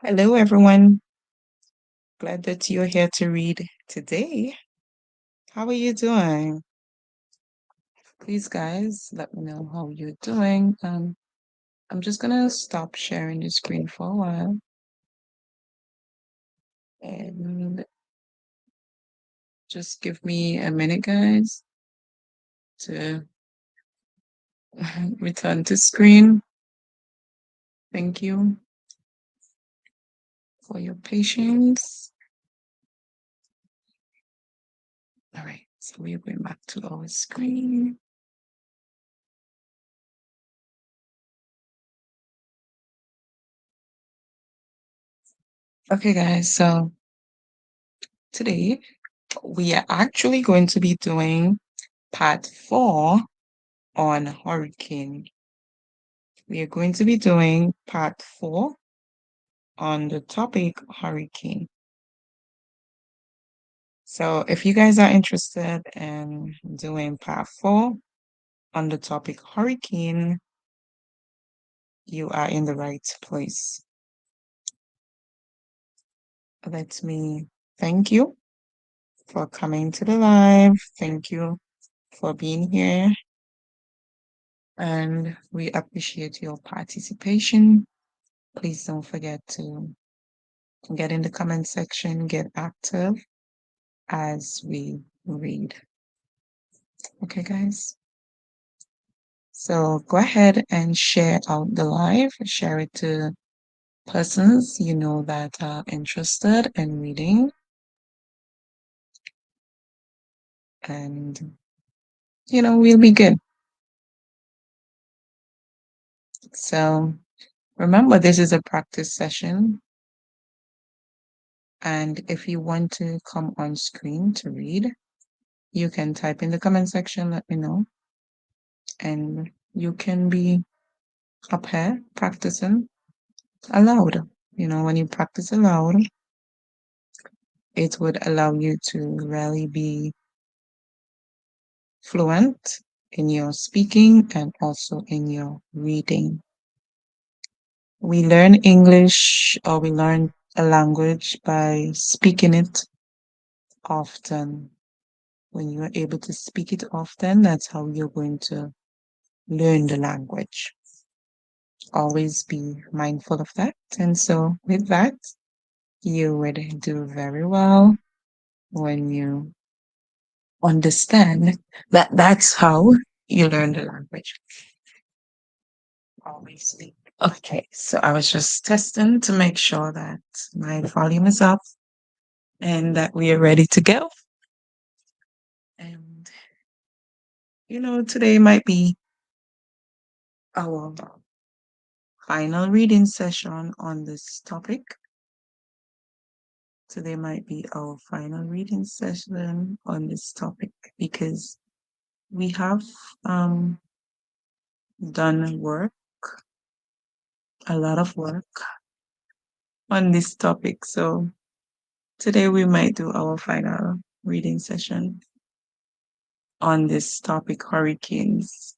Hello, everyone. Glad that you're here to read today. How are you doing? Please, guys, let me know how you're doing. I'm just gonna stop sharing the screen for a while and just give me a minute, guys, to return to screen. Thank you for your patience. All right, so we're going back to our screen. Okay, guys, so today we are actually going to be doing part 4 on hurricane. We are going to be doing part 4 on the topic hurricane. So if you guys are interested in doing part 4 on the topic hurricane, you are in the right place. Let me thank you for coming to the live. Thank you for being here. And we appreciate your participation. Please don't forget to get in the comment section, get active as we read. Okay, guys? So go ahead and share out the live, share it to persons you know that are interested in reading. And, we'll be good. So remember, this is a practice session. And if you want to come on screen to read, you can type in the comment section, let me know. And you can be up here practicing aloud. When you practice aloud, it would allow you to really be fluent in your speaking and also in your reading. We learn English or we learn a language by speaking it often. When you are able to speak it often, that's how you're going to learn the language. Always be mindful of that. And so with that, you would do very well when you understand that that's how you learn the language. Always speak. Okay, so I was just testing to make sure that my volume is up and that we are ready to go. And, today might be our final reading session on this topic. Today might be our final reading session on this topic because we have done work, a lot of work on this topic. So today we might do our final reading session on this topic, hurricanes.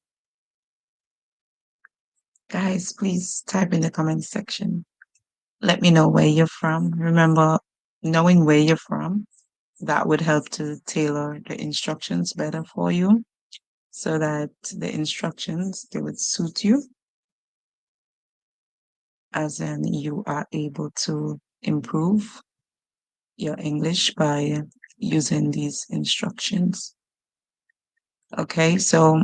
Guys, please type in the comment section. Let me know where you're from. Remember, knowing where you're from, that would help to tailor the instructions better for you so that the instructions, they would suit you, as in you are able to improve your English by using these instructions. Okay, so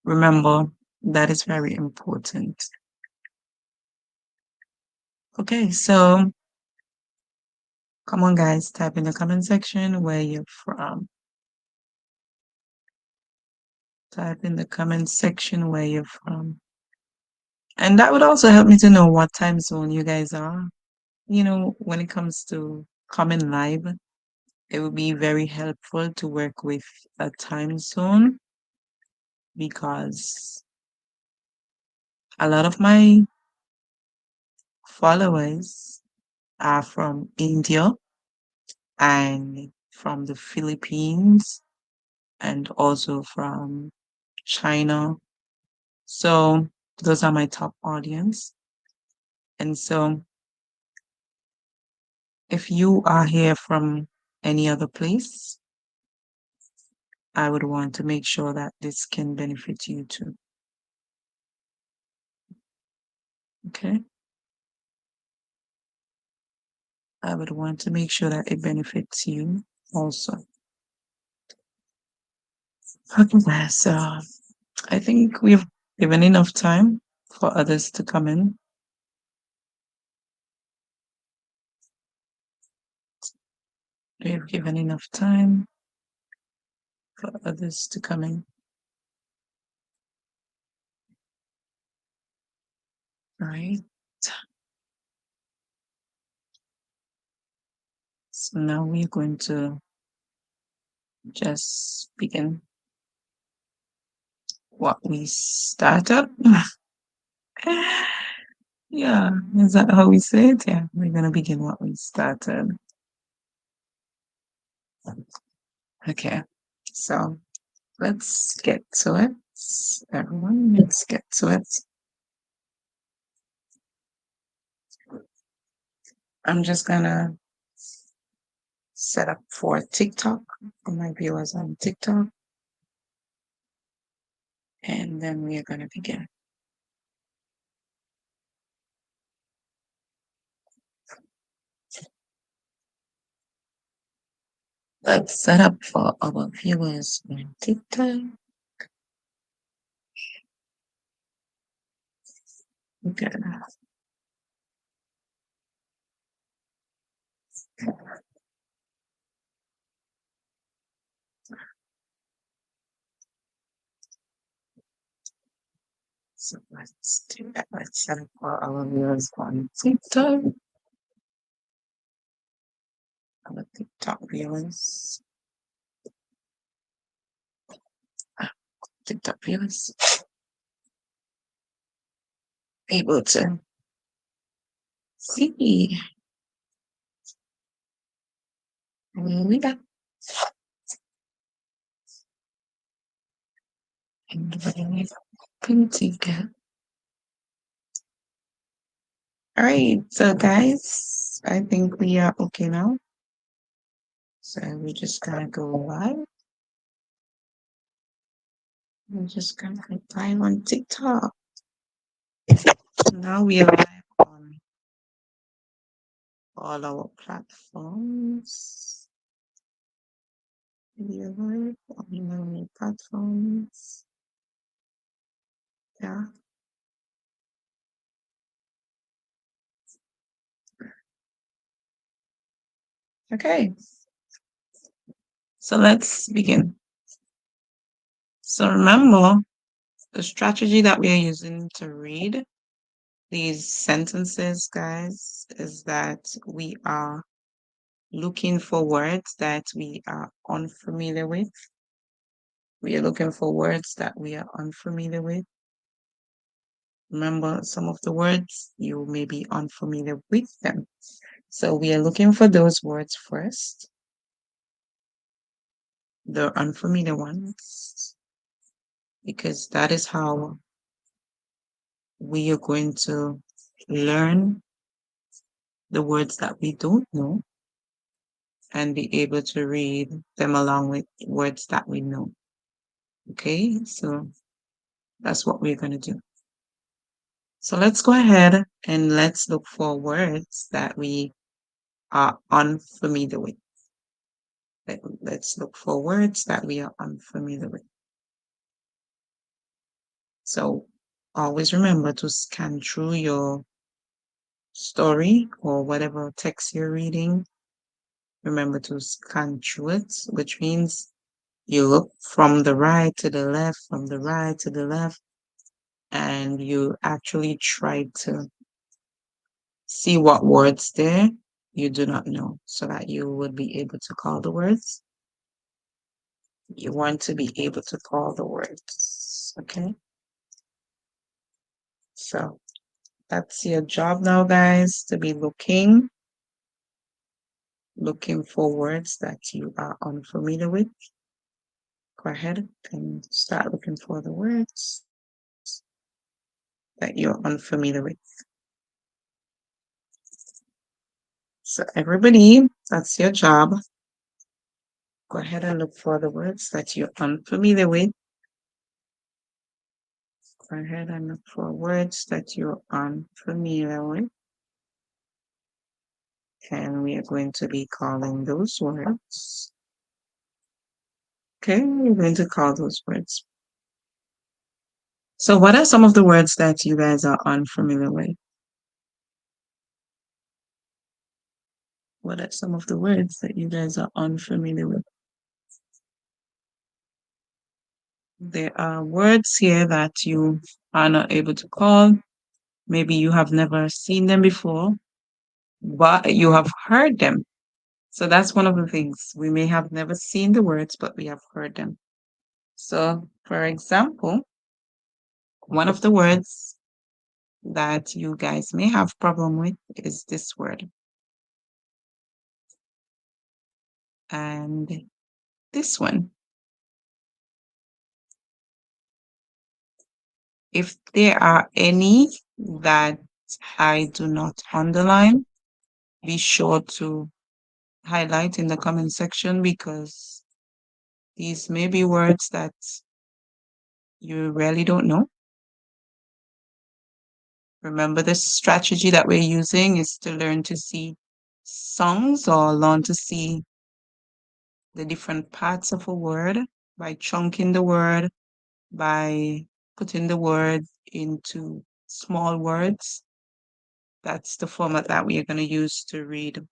remember, that is very important. Okay, so come on, guys, type in the comment section where you're from. Type in the comment section where you're from. And that would also help me to know what time zone you guys are. When it comes to coming live, it would be very helpful to work with a time zone because a lot of my followers are from India and from the Philippines and also from China. So those are my top audience. And so if you are here from any other place, I would want to make sure that this can benefit you too. Okay? I would want to make sure that it benefits you also. Okay, so I think we've given enough time for others to come in. We've given enough time for others to come in. Right. So now we're going to just begin what we started. Yeah, is that how we say it? Yeah, we're going to begin what we started. Okay, so let's get to it. Everyone, let's get to it. I'm just gonna set up for TikTok for my viewers on TikTok, and then we are gonna begin. Let's set up for our viewers on TikTok. Okay. So let's do that. Let's set up for our viewers on TikTok. Our TikTok viewers. TikTok viewers. Able to see. We got. And we put together. All right, so guys, I think we are okay now. So we're just gonna go live. We're just gonna go live on TikTok. Now we are live on all our platforms. We are live on many platforms. Yeah. Okay. So let's begin. So remember, the strategy that we are using to read these sentences, guys, is that we are looking for words that we are unfamiliar with. We are looking for words that we are unfamiliar with. Remember, some of the words you may be unfamiliar with them. So we are looking for those words first, the unfamiliar ones, because that is how we are going to learn the words that we don't know and be able to read them along with words that we know. Okay, so that's what we're going to do. So let's go ahead and let's look for words that we are unfamiliar with. Let's look for words that we are unfamiliar with. So always remember to scan through your story or whatever text you're reading. Remember to scan through it, which means you look from the right to the left, from the right to the left, and you actually try to see what words there you do not know so that you would be able to call the words. You want to be able to call the words, okay? So that's your job now, guys, to be looking for words that you are unfamiliar with. Go ahead and start looking for the words that you're unfamiliar with. So everybody, that's your job. Go ahead and look for the words that you're unfamiliar with. Go ahead and look for words that you're unfamiliar with. And we are going to be calling those words. Okay, we're going to call those words. So what are some of the words that you guys are unfamiliar with? What are some of the words that you guys are unfamiliar with? There are words here that you are not able to call. Maybe you have never seen them before, but you have heard them. So that's one of the things. We may have never seen the words, but we have heard them. So, for example, one of the words that you guys may have problem with is this word. And this one. If there are any that I do not underline, be sure to highlight in the comment section because these may be words that you really don't know. Remember, the strategy that we're using is to learn to see songs or learn to see the different parts of a word by chunking the word, by putting the word into small words. That's the format that we are going to use to read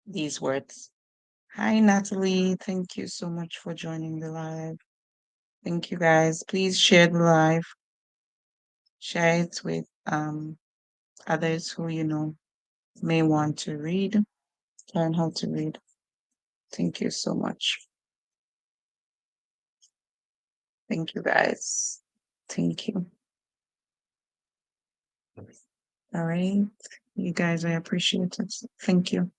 these words. Hi, Natalie. Thank you so much for joining the live. Thank you, guys. Please share the live. Share it with others who you know may want to read, learn how to read. Thank you so much. Thank you, guys. Thank you. All right. You guys, I appreciate it. Thank you.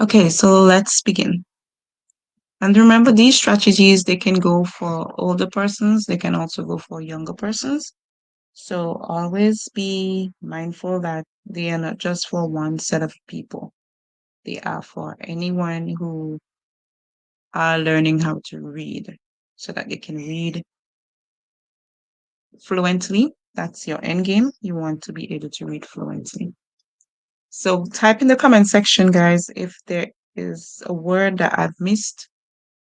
Okay, so let's begin. And remember, these strategies, they can go for older persons. They can also go for younger persons. So always be mindful that they are not just for one set of people. They are for anyone who are learning how to read so that they can read fluently. That's your end game. You want to be able to read fluently. So type in the comment section, guys, if there is a word that I've missed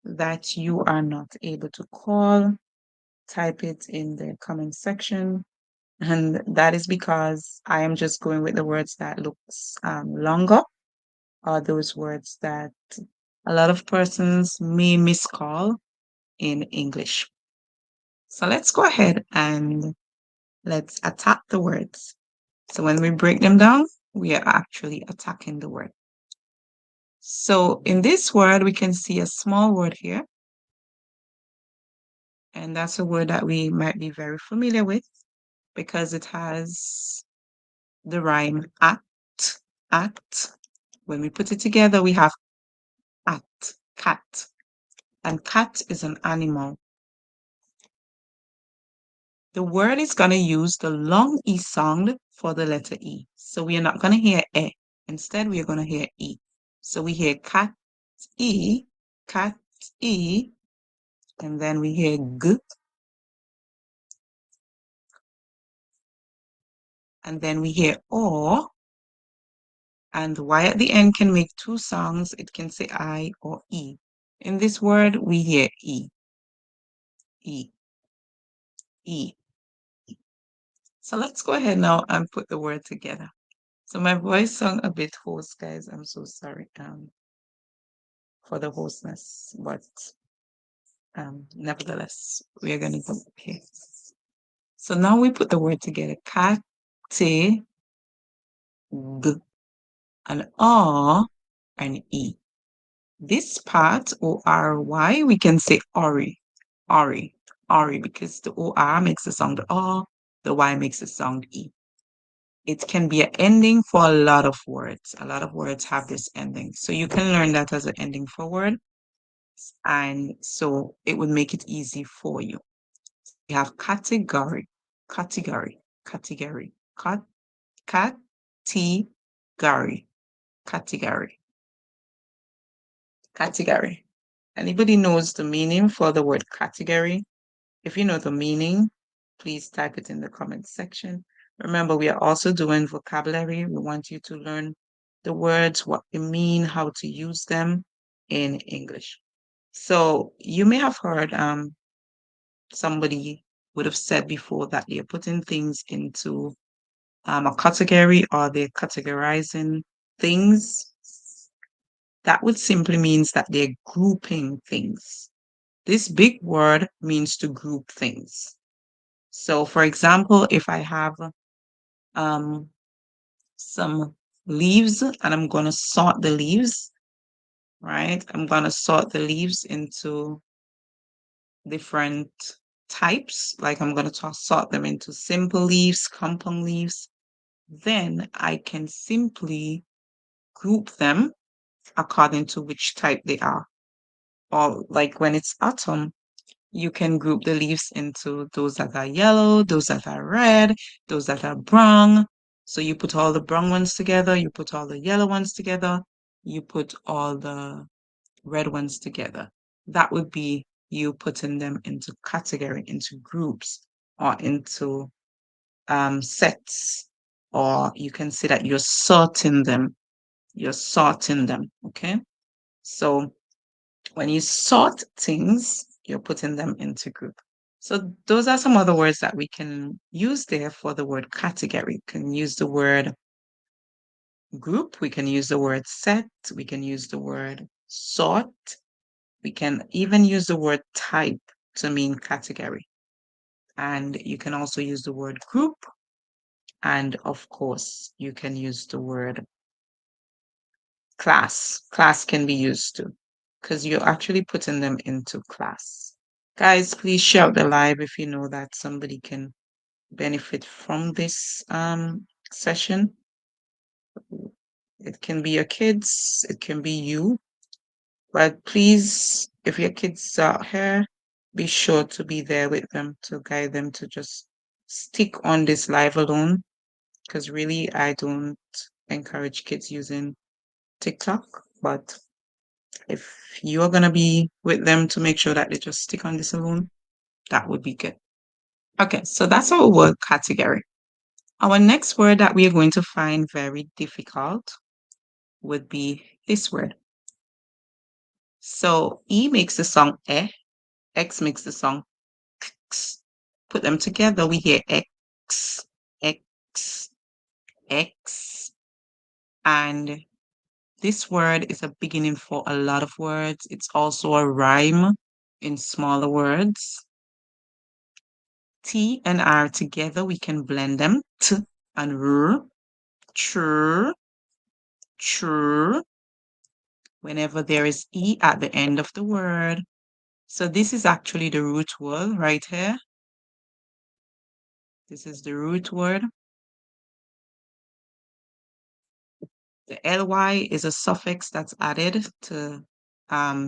that you are not able to call, type it in the comment section. And that is because I am just going with the words that looks longer, or those words that a lot of persons may miscall in English. So let's go ahead and let's attack the words. So when we break them down, we are actually attacking the word. So in this word, we can see a small word here. And that's a word that we might be very familiar with because it has the rhyme at. When we put it together, we have at, cat. And cat is an animal. The word is going to use the long E sound for the letter E. So we are not going to hear E. Instead, we are going to hear E. So we hear cat, E, and then we hear G. And then we hear O. And Y at the end can make two sounds. It can say I or E. In this word, we hear E. E. E. So let's go ahead now and put the word together. So my voice sounds a bit hoarse, guys. I'm so sorry for the hoarseness, but nevertheless, we are going to go here. So now we put the word together. Cat, G, an R, and E. This part, O-R-Y, we can say Ori, because the O-R makes the sound R, the Y makes the sound E. It can be an ending for a lot of words. A lot of words have this ending. So you can learn that as an ending for word. And so it would make it easy for you. We have category, cat, category. Category. Anybody knows the meaning for the word category? If you know the meaning, please type it in the comment section. Remember, we are also doing vocabulary. We want you to learn the words, what they mean, how to use them in English. So you may have heard somebody would have said before that they're putting things into a category or they're categorizing things. That would simply means that they're grouping things. This big word means to group things. So, for example, if I have um, some leaves and I'm going to sort the leaves, right? I'm going to sort the leaves into different types. Like I'm going to sort them into simple leaves, compound leaves. Then I can simply group them according to which type they are. Or like when it's autumn, you can group the leaves into those that are yellow, those that are red, those that are brown. So you put all the brown ones together, you put all the yellow ones together, you put all the red ones together. That would be you putting them into category, into groups, or into sets. Or you can say that you're sorting them. You're sorting them, okay? So when you sort things, you're putting them into group. So those are some other words that we can use there for the word category. We can use the word group, we can use the word set, we can use the word sort, we can even use the word type to mean category. And you can also use the word group. And of course, you can use the word class. Class can be used too, because you're actually putting them into class. Guys, please share out the live if you know that somebody can benefit from this session. It can be your kids, it can be you, but please, if your kids are here, be sure to be there with them to guide them to just stick on this live alone. Because really, I don't encourage kids using TikTok, but if you are going to be with them to make sure that they just stick on this alone, that would be good. Okay, so that's our word category. Our next word that we are going to find very difficult would be this word. So E makes the song eh, X makes the song x. Put them together, we hear X, X, X. And this word is a beginning for a lot of words. It's also a rhyme in smaller words. T and R together, we can blend them. T and R, chur, chur, whenever there is E at the end of the word. So this is actually the root word right here. This is the root word. The ly is a suffix that's added to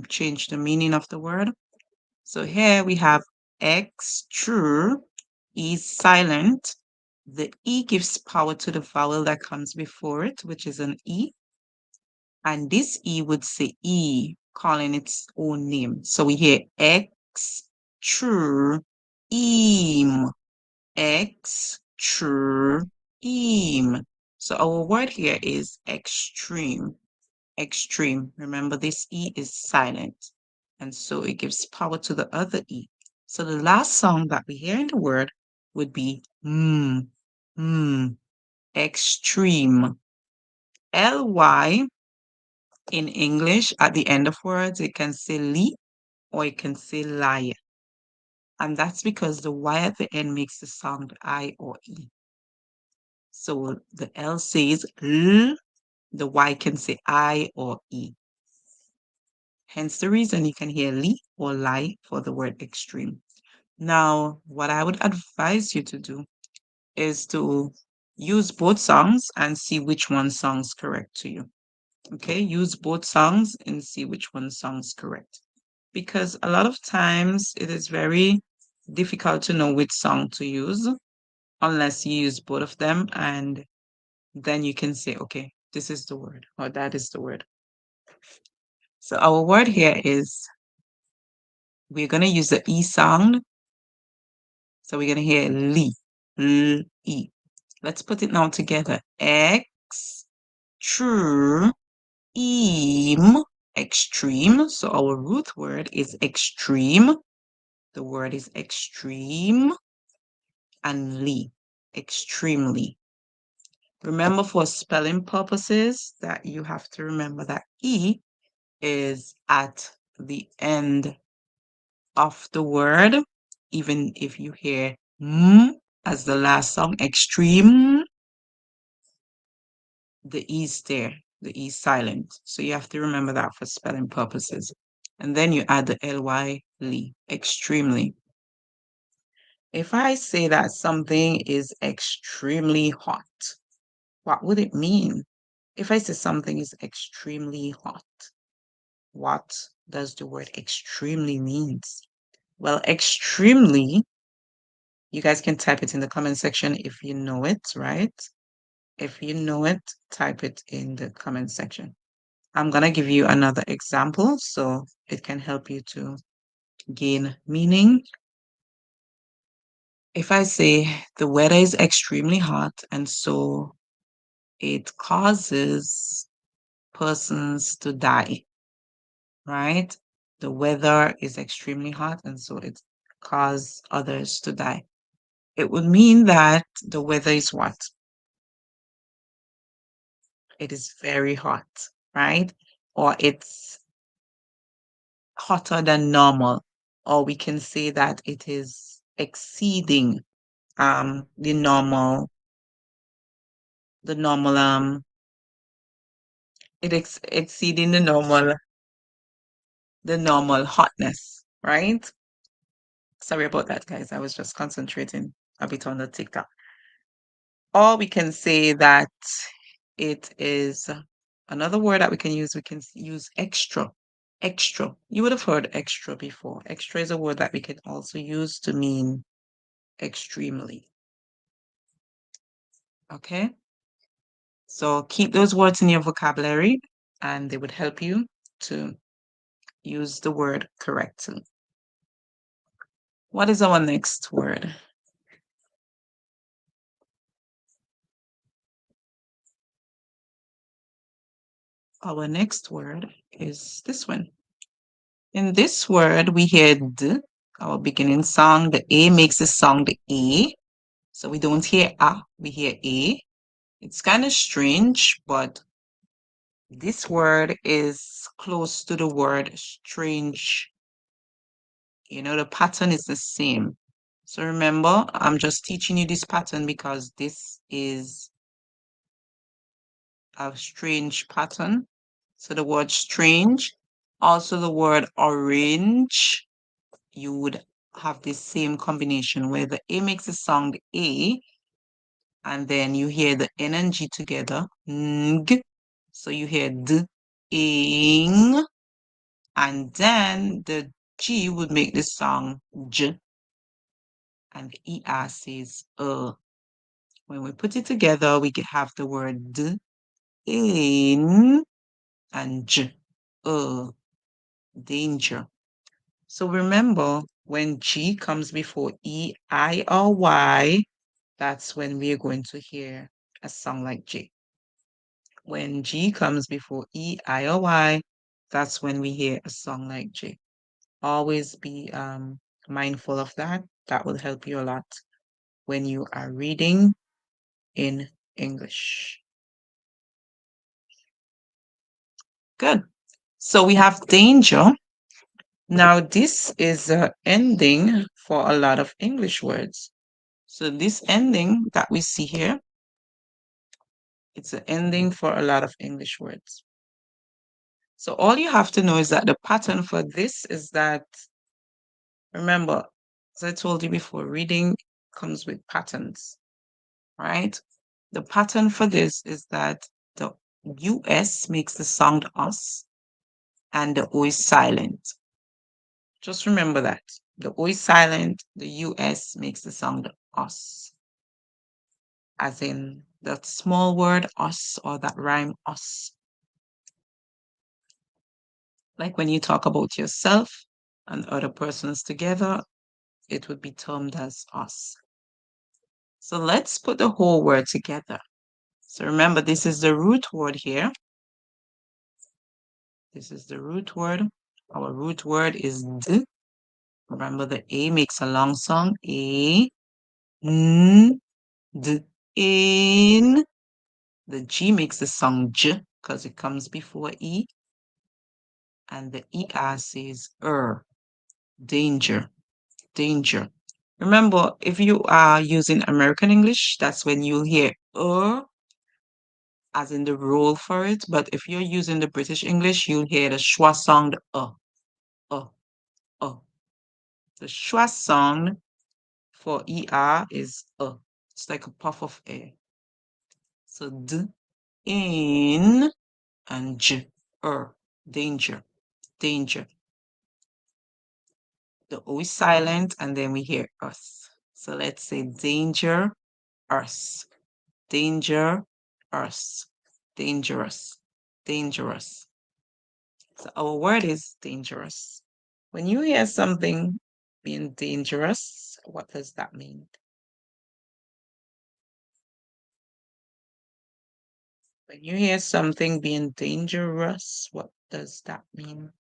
change the meaning of the word. So here we have X, true, E is silent. The E gives power to the vowel that comes before it, which is an E. And this E would say E, calling its own name. So we hear X, true, eam, X, true, eam. So our word here is extreme. Extreme. Remember, this E is silent. And so it gives power to the other E. So the last sound that we hear in the word would be extreme. Ly in English at the end of words, it can say li or it can say lie. And that's because the Y at the end makes the sound I or E. So the L says L, the Y can say I or E. Hence the reason you can hear li or lie for the word extreme. Now, what I would advise you to do is to use both songs and see which one sounds correct to you. Okay, use both songs and see which one sounds correct. Because a lot of times it is very difficult to know which song to use unless you use both of them, and then you can say, okay, this is the word, or that is the word. So our word here is, we're going to use the E sound. So we're going to hear li, L-E. Let's put it now together. Extreme, extreme. So our root word is extreme. The word is extreme, and li, extremely. Remember, for spelling purposes, that you have to remember that E is at the end of the word. Even if you hear M as the last song, extreme, the E is there. The E is silent. So you have to remember that for spelling purposes. And then you add the ly, li, extremely. If I say that something is extremely hot, what would it mean? If I say something is extremely hot, what does the word extremely means? Well, extremely, you guys can type it in the comment section if you know it, right? If you know it, type it in the comment section. I'm going to give you another example so it can help you to gain meaning. If I say the weather is extremely hot, and so it causes persons to die, right? The weather is extremely hot, and so it causes others to die. It would mean that the weather is what? It is very hot, right? Or it's hotter than normal. Or we can say that it is exceeding the normal exceeding the normal hotness, right? Sorry about that, guys. I was just concentrating a bit on the TikTok. Or we can say that it is another word that we can use extra. Extra. You would have heard extra before. Extra is a word that we can also use to mean extremely. Okay? So keep those words in your vocabulary, and they would help you to use the word correctly. What is our next word? Our next word is this one. In this word, we hear d, our beginning sound. The A makes the sound A. So we don't hear A, we hear A. It's kind of strange, but this word is close to the word strange. You know, the pattern is the same. So remember, I'm just teaching you this pattern because this is a strange pattern. So the word strange, also the word orange, you would have the same combination where the A makes the sound A, and then you hear the N and G together, ng. So you hear d, ing, and then the G would make the sound j, and the ER says When we put it together, we can have the word d, in, and j, danger. So remember, when G comes before E, I, or Y, that's when we are going to hear a sound like J. When G comes before E, I, or Y, that's when we hear a song like J. Always be mindful of that. That will help you a lot when you are reading in English. Good. So we have danger. Now this is an ending for a lot of English words. So this ending that we see here, it's an ending for a lot of English words. So all you have to know is that the pattern for this is that, remember, as I told you before, reading comes with patterns, right? The pattern for this is that the US makes the sound us and the O is silent. Just remember that. The O is silent, the US makes the sound us, as in that small word us or that rhyme us. Like when you talk about yourself and other persons together, it would be termed as us. So let's put the whole word together. So remember, this is the root word here. This is the root word. Our root word is d. Remember, the A makes a long sound. A, n, d, in. The G makes the sound j because it comes before E. And the ER says danger, danger. Remember, if you are using American English, that's when you'll hear as in the roll for it. But if you're using the British English, you'll hear the schwa sound uh. The schwa sound for ER is It's like a puff of air. So d, in, and j, danger, danger. The O is silent, and then we hear us. So let's say danger, us, danger, us, dangerous, dangerous. So our word is dangerous. When you hear something being dangerous, what does that mean? When you hear something being dangerous, what does that mean?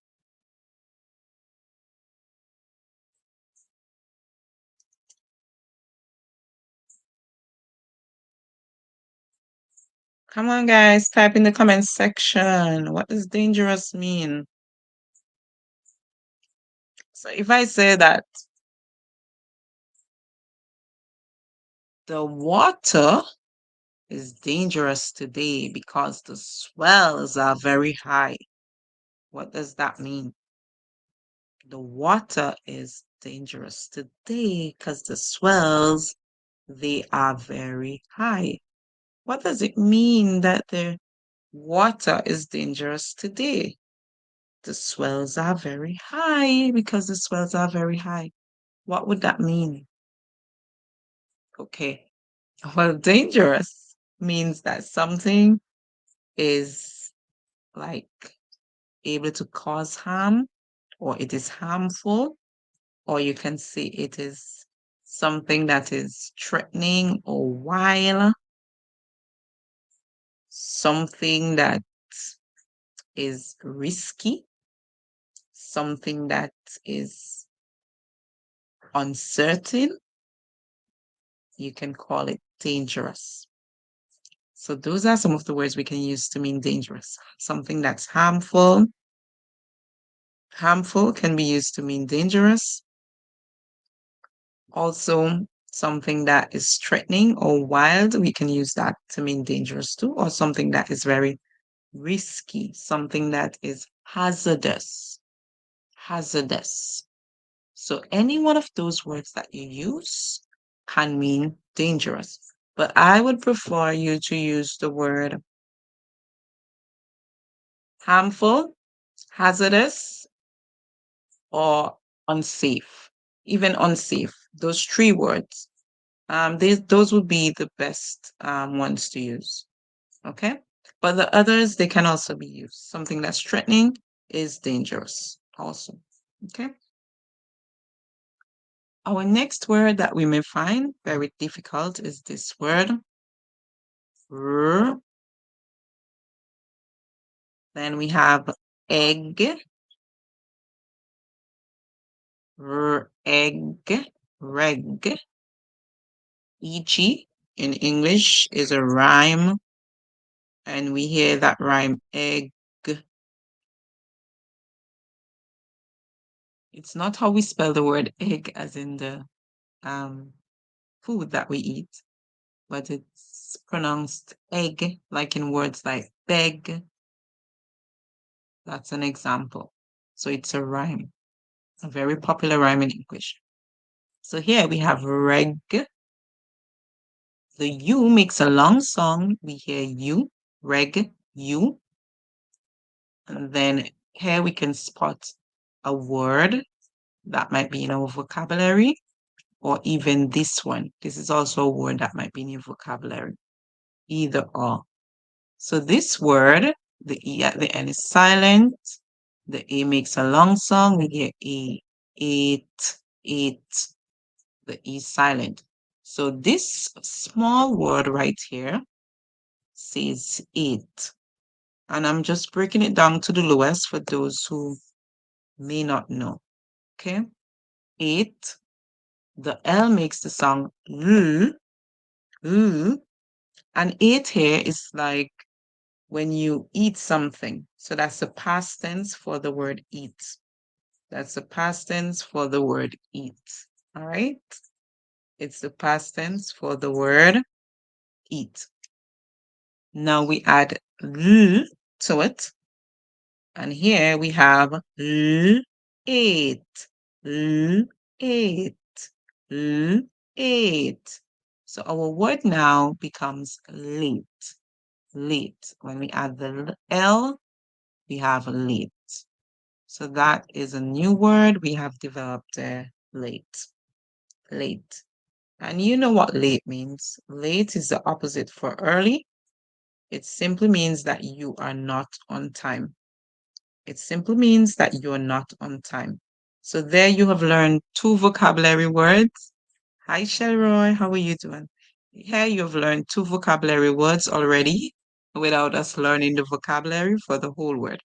Come on, guys, type in the comment section. What does dangerous mean? So if I say that the water is dangerous today because the swells are very high, what does that mean? The water is dangerous today because the swells, they are very high. What does it mean that the water is dangerous today? The swells are very high because the swells are very high. What would that mean? Okay. Well, dangerous means that something is like able to cause harm, or it is harmful, or you can say it is something that is threatening or wild, something that is risky, something that is uncertain. You can call it dangerous. So those are some of the words we can use to mean dangerous. Something that's harmful. Harmful can be used to mean dangerous. Also, something that is threatening or wild, we can use that to mean dangerous too. Or something that is very risky, something that is hazardous. Hazardous. So any one of those words that you use can mean dangerous. But I would prefer you to use the word harmful, hazardous, or unsafe. Even unsafe. Those three words. Those would be the best ones to use. Okay? But the others, they can also be used. Something that's threatening is dangerous also. Okay? Our next word that we may find very difficult is this word. R. Then we have egg. Egg. Reg. E.g. in English is a rhyme. And we hear that rhyme egg. It's not how we spell the word egg as in the food that we eat, but it's pronounced egg, like in words like beg. That's an example. So it's a rhyme, a very popular rhyme in English. So here we have reg. The U makes a long song. We hear U, reg, U. And then here we can spot a word that might be in our vocabulary, or even this one. This is also a word that might be in your vocabulary. either or. So this word, the E at the end is silent. The A makes a long sound. We hear E, it, it. The E silent. So this small word right here says it. And I'm just breaking it down to the lowest for those who may not know. Okay? It. The L makes the sound L, L. And it here is like when you eat something. So that's the past tense for the word eat. That's the past tense for the word eat. All right? It's the past tense for the word eat. Now we add l to it. And here we have l, ate, l, ate, l, ate. So our word now becomes late, late. When we add the L, we have late. So that is a new word we have developed there, late, late. And you know what late means. Late is the opposite for early. It simply means that you are not on time. It simply means that you are not on time. So there you have learned 2 vocabulary words. Hi, Shelroy, how are you doing? Here you have learned 2 vocabulary words already without us learning the vocabulary for the whole word.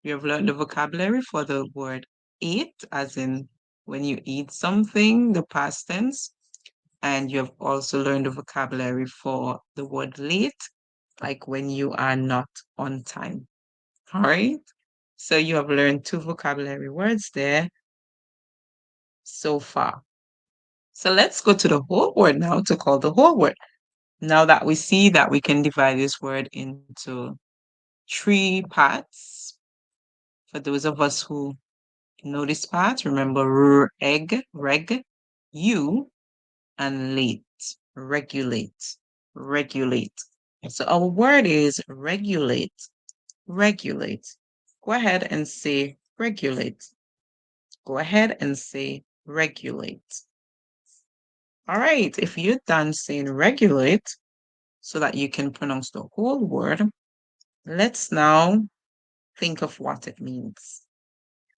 You have learned the vocabulary for the word eat, as in when you eat something, the past tense. And you have also learned the vocabulary for the word late, like when you are not on time. All right? So you have learned 2 vocabulary words there so far. So let's go to the whole word now to call the whole word. Now that we see that we can divide this word into 3 parts, for those of us who know this part, remember egg, reg, you, and late, regulate, regulate. So our word is regulate, regulate. Go ahead and say regulate. Go ahead and say regulate. All right, if you're done saying regulate so that you can pronounce the whole word, let's now think of what it means.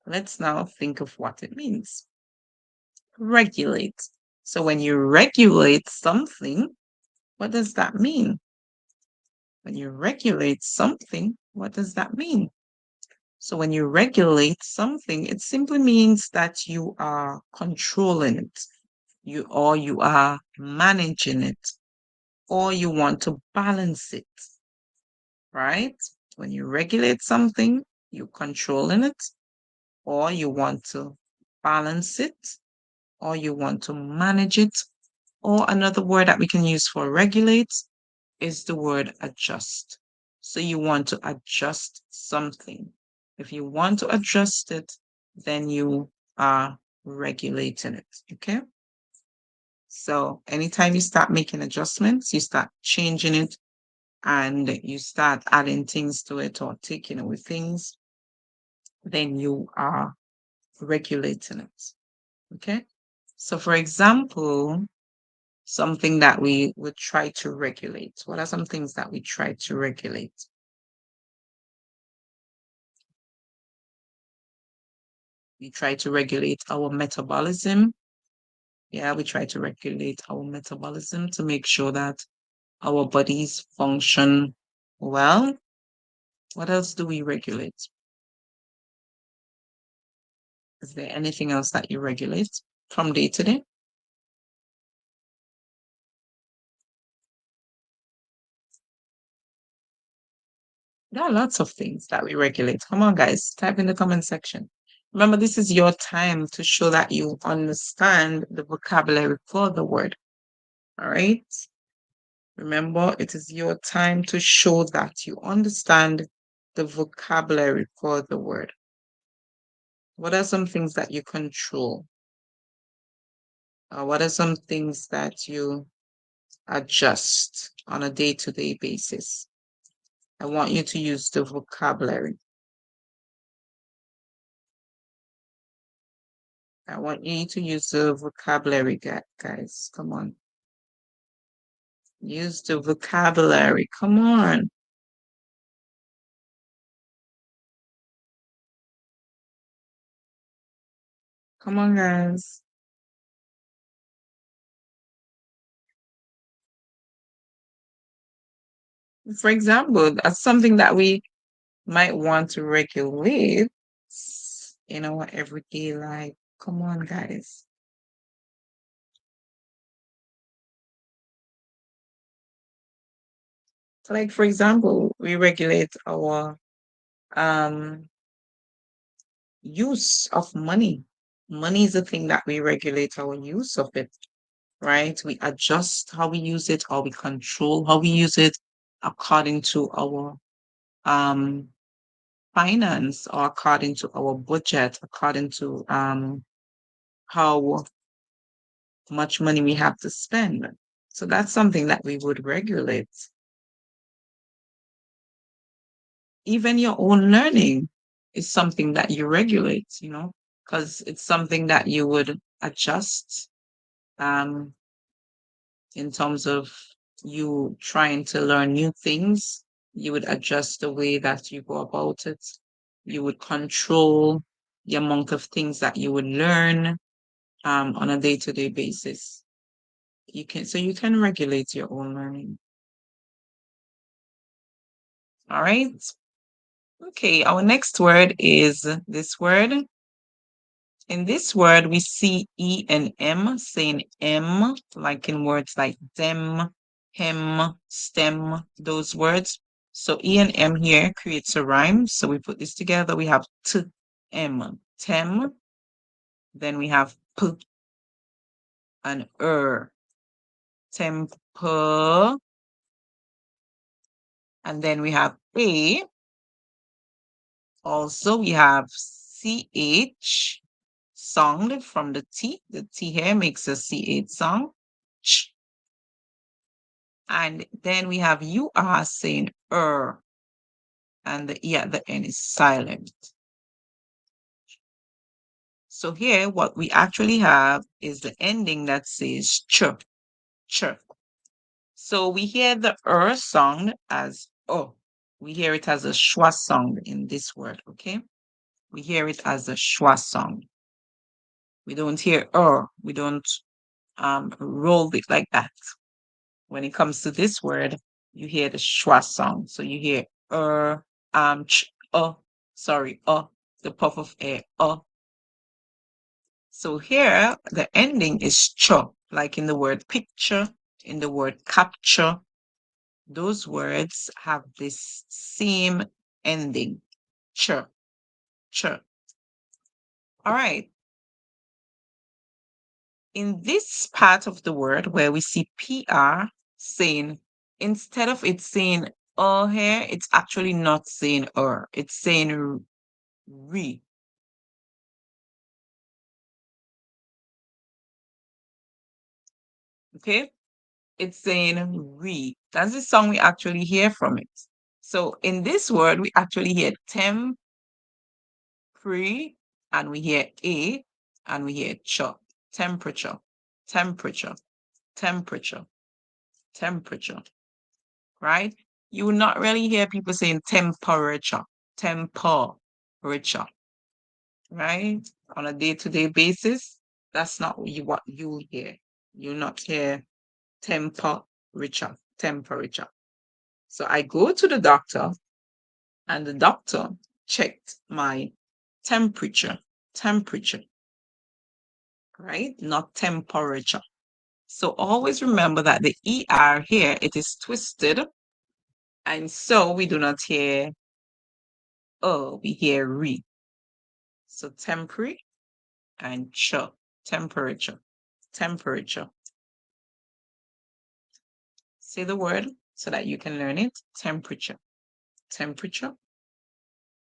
Let's now think of what it means. Regulate. So when you regulate something, what does that mean? When you regulate something, what does that mean? So when you regulate something, it simply means that you are controlling it, you are managing it, or you want to balance it, right? When you regulate something, you're controlling it, or you want to balance it, or you want to manage it, or another word that we can use for regulate is the word adjust. So you want to adjust something. If you want to adjust it, then you are regulating it, okay? So anytime you start making adjustments, you start changing it and you start adding things to it or taking away things, then you are regulating it, okay? So for example, something that we would try to regulate. What are some things that we try to regulate? We try to regulate our metabolism. Yeah, we try to regulate our metabolism to make sure that our bodies function well. What else do we regulate? Is there anything else that you regulate from day to day? There are lots of things that we regulate. Come on, guys, type in the comment section. Remember, this is your time to show that you understand the vocabulary for the word. All right? Remember, it is your time to show that you understand the vocabulary for the word. What are some things that you control? What are some things that you adjust on a day-to-day basis? I want you to use the vocabulary. I want you to use the vocabulary, guys. Come on. Use the vocabulary. Come on. Come on, guys. For example, that's something that we might want to regulate in our everyday life. Come on, guys. Like, for example, we regulate our um use of money. Money is the thing that we regulate our use of it, right? We adjust how we use it, or we control how we use it according to our um finance, or according to our budget, according to how much money we have to spend. So that's something that we would regulate. Even your own learning is something that you regulate, because it's something that you would adjust um, in terms of you trying to learn new things. You would adjust the way that you go about it. You would control the amount of things that you would learn on a day-to-day basis. You can regulate your own learning. All right. Okay, our next word is this word. In this word, we see E and M, saying M, like in words like them, hem, stem, those words. So E and M here creates a rhyme. So we put this together. We have T, M, tem. Then we have P and temper. And then we have A. Also, we have CH, sound from the T. The T here makes a CH sound. Ch. And then we have UR saying and the E at the end is silent. So here, what we actually have is the ending that says ch, ch. So we hear the sound as O. We hear it as a schwa sound in this word, okay? We hear it as a schwa sound. We don't hear we don't roll it like that. When it comes to this word, you hear the schwa sound. So you hear ch, sorry, the puff of air, So here, the ending is ch, like in the word picture, in the word capture. Those words have this same ending, ch, ch. All right. In this part of the word where we see PR saying, instead of it saying here, it's actually not saying it's saying re. Okay? It's saying re. That's the song we actually hear from it. So in this word, we actually hear tem, pre, and we hear a, and we hear ch. Temperature, temperature, temperature, temperature. Right? You will not really hear people saying temperature, temperature, right? On a day-to-day basis, that's not what you hear. You'll not hear temperature, temperature. So I go to the doctor and the doctor checked my temperature, temperature, right? Not temperature. So always remember that the ER here, it is twisted. And so we do not hear we hear re. So temporary and ch, temperature, temperature. Say the word so that you can learn it. Temperature, temperature.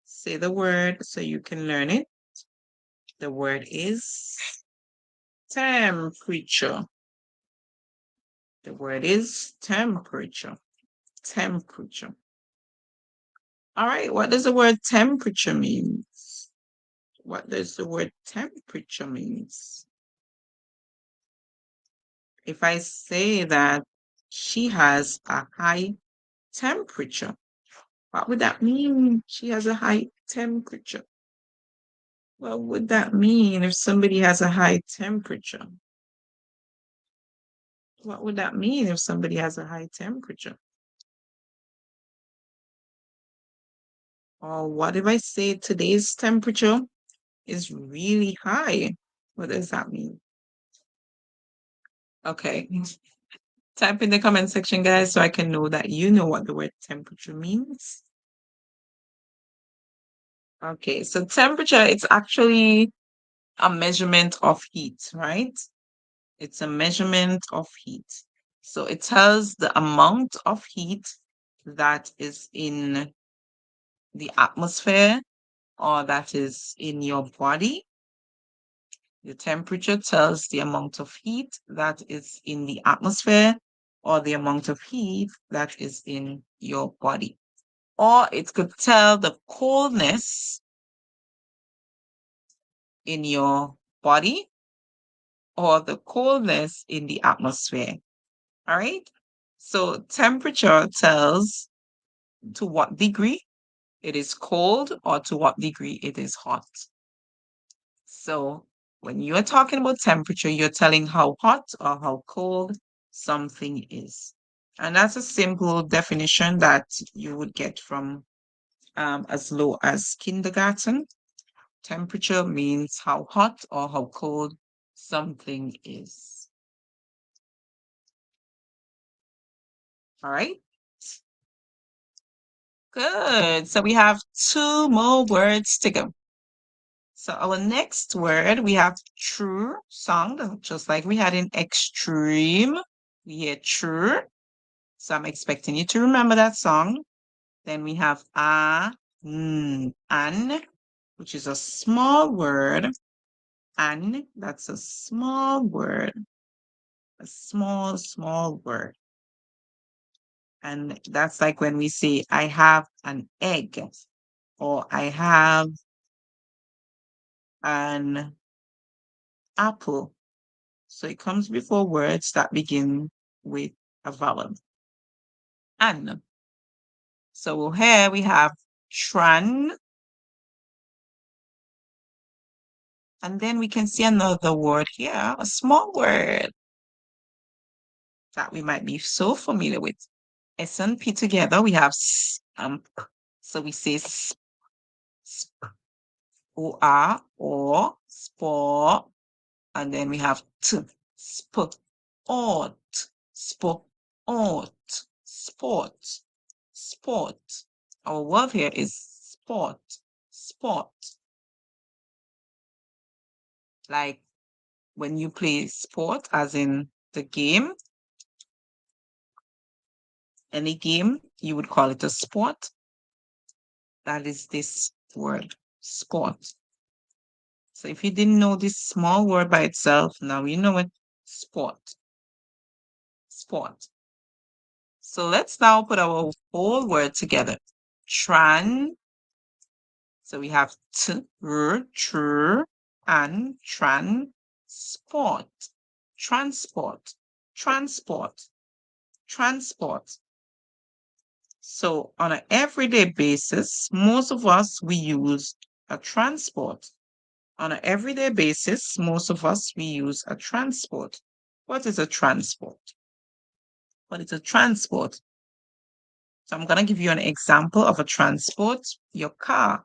Say the word so you can learn it. The word is temperature. The word is temperature, temperature. All right, what does the word temperature mean? What does the word temperature means? If I say that She has a high temperature. What would that mean? She has a high temperature. What would that mean if somebody has a high temperature? What would that mean if somebody has a high temperature? Or what if I say today's temperature is really high? What does that mean? Okay. Type in the comment section, guys, so I can know that you know what the word temperature means. Okay, so temperature, it's actually a measurement of heat, right? It's a measurement of heat. So it tells the amount of heat that is in the atmosphere or that is in your body. The temperature tells the amount of heat that is in the atmosphere or the amount of heat that is in your body. Or it could tell the coldness in your body or the coldness in the atmosphere. All right. So temperature tells to what degree it is cold or to what degree it is hot. So when you're talking about temperature, you're telling how hot or how cold something is. And that's a simple definition that you would get from as low as kindergarten. Temperature means how hot or how cold something is. All right. Good. So we have 2 more words to go. So our next word, we have true sound, just like we had in extreme. We hear true. So I'm expecting you to remember that song. Then we have an, which is a small word. An, that's a small word. A small word. And that's like when we say, I have an egg, or I have an apple. So it comes before words that begin with a vowel. An. So here we have tran. And then we can see another word here, a small word that we might be so familiar with. S and P together, we have sp. So we say sp, O-R, or sport. And then we have sport, sport, sport, sport. Our word here is sport, sport. Like when you play sport, as in the game, any game, you would call it a sport. That is this word, sport. So if you didn't know this small word by itself, now you know it, sport, sport. So let's now put our whole word together. Tran. So we have tr, and tran, sport, transport, transport, transport. So on an everyday basis, most of us, we use a transport. On an everyday basis, most of us, we use a transport. What is a transport? What is a transport? So I'm going to give you an example of a transport. Your car,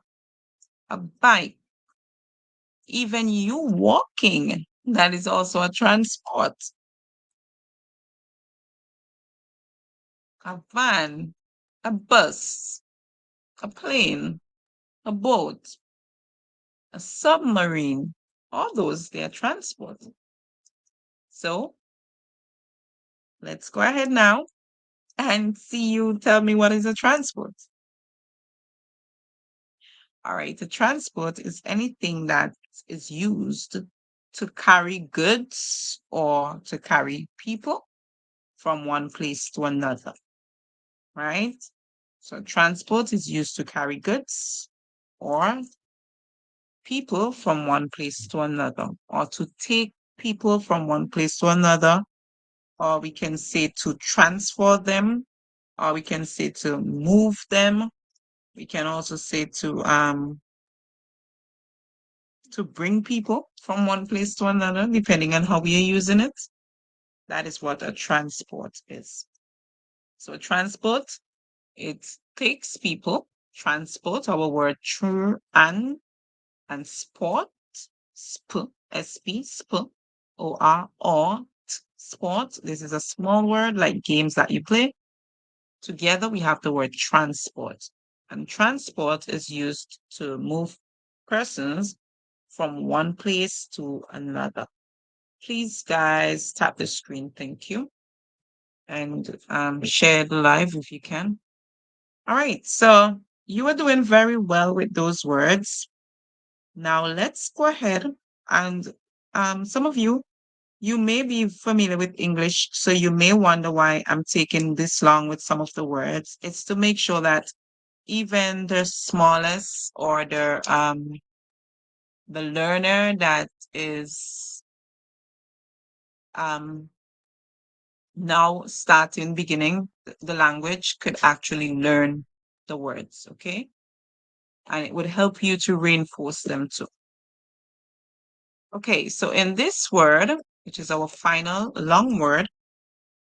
a bike, even you walking, that is also a transport. A van, a bus, a plane, a boat, a submarine, all those, they are transport. So let's go ahead now and see you tell me what is a transport. All right, a transport is anything that is used to carry goods or to carry people from one place to another, right? So transport is used to carry goods or people from one place to another, or to take people from one place to another, or we can say to transfer them, or we can say to move them. We can also say to bring people from one place to another, depending on how we are using it. That is what a transport is. So transport, it takes people. Transport, our word tr and sport, sp, sp, sp, or sport. This is a small word like games that you play. Together we have the word transport. And transport is used to move persons from one place to another. Please, guys, tap the screen. Thank you. And share the live if you can. All right. So you are doing very well with those words. Now let's go ahead and some of you may be familiar with English, so you may wonder why I'm taking this long with some of the words. It's to make sure that even the smallest or the learner that is now starting beginning the language could actually learn the words, okay? And it would help you to reinforce them too. Okay, so in this word, which is our final long word,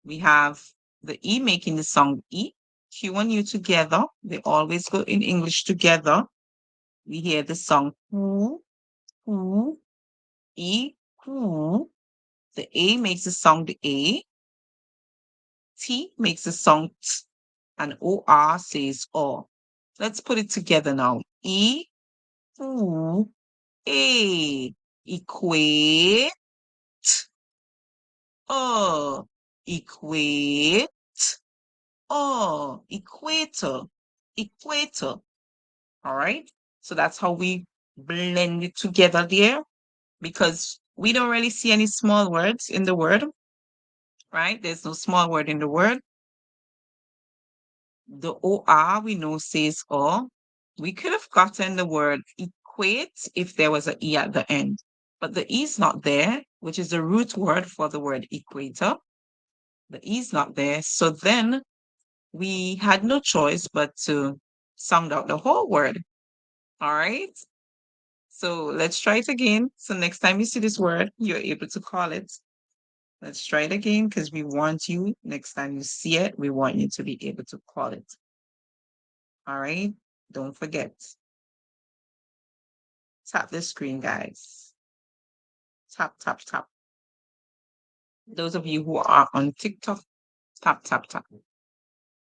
we have the E making the sound E, Q and U together. They always go in English together. We hear the sound who, E, who. The A makes the sound A. T makes the sound T. And OR says O. Let's put it together now. E, who, A. Equate. Equate. Equator. Equator. All right. So that's how we blend it together there, because we don't really see any small words in the word, right? There's no small word in the word. The OR we know says O. We could have gotten the word equate if there was an E at the end, but the E is not there, which is the root word for the word equator. The E is not there. So then we had no choice but to sound out the whole word. All right. So let's try it again. So next time you see this word, you're able to call it. Let's try it again, because we want you, next time you see it, we want you to be able to call it. All right. Don't forget. Tap the screen, guys. Tap, tap, tap. Those of you who are on TikTok, tap, tap, tap.